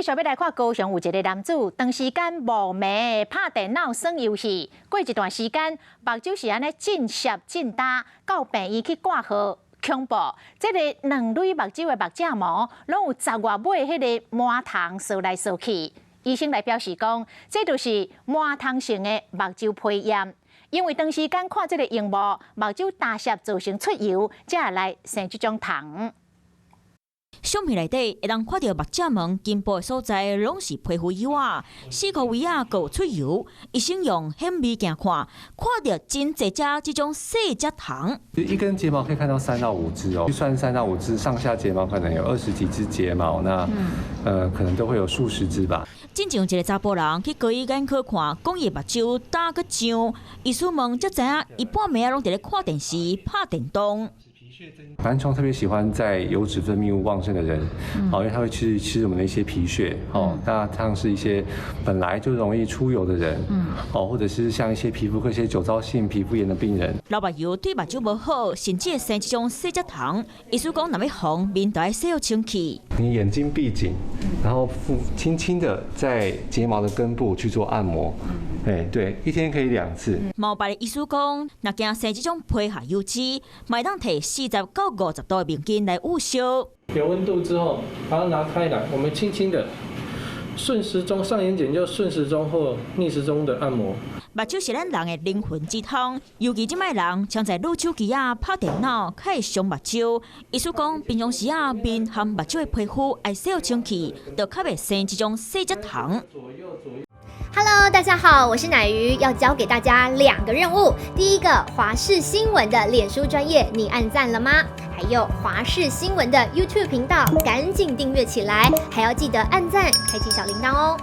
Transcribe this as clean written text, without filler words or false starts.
续要来看高雄有一个男子，长时间无眠拍电脑耍游戏，过一段时间目睭是安尼震涩震大，到病院去挂号。恐怖！这个两类目睭的目睭膜，拢有10外尾迄个膜糖扫来扫去。医生来表示讲，这就是膜糖性的目睭皮炎。因为长时间看这个荧幕，目睭大涩造成出油，才会来生这种糖。相片内底会当看到目睭膜根部的所在，拢是皮肤以外4个位啊，有出油。医生用显微镜看到真侪只这种细只糖。一根睫毛可以看到3到5只哦，算3到5只，上下睫毛可能有20几只睫毛，那可能都会有数十只吧。真像一个查甫人去高医院去看，讲伊目睭打个肿，医师问才知影，伊半暝啊拢伫咧看电视、拍电动。繁虫特别喜欢在油脂分泌物旺盛的人，因为它会去吃我们的一些皮屑，那像是一些本来就容易出油的人，或者是像一些皮肤科一些酒糟性皮肤炎的病人。老目油对目睭无好，甚至会生这种细只糖。医师讲，若要防，面都要洗好清气。你眼睛闭紧，然后轻轻的在睫毛的根部去做按摩。对，一天可以2次。毛白的医师讲，若惊生这种皮下油脂，麦当摕40到50度的面巾来捂烧。有温度之后，把它拿开来，我们轻轻的顺时钟上眼睑就顺时钟或逆时钟的按摩。目睭是咱人的灵魂之汤，尤其即摆人常在撸手机啊、拍电脑，较会伤目睭。医师讲，平常时啊，面和目睭的皮肤爱洗好清气，就较袂生这种细只糖。Hello， 大家好，我是乃瑜，要教给大家2个任务。第一个，华视新闻的脸书专页，你按赞了吗？还有华视新闻的 YouTube 频道，赶紧订阅起来，还要记得按赞，开启小铃铛哦。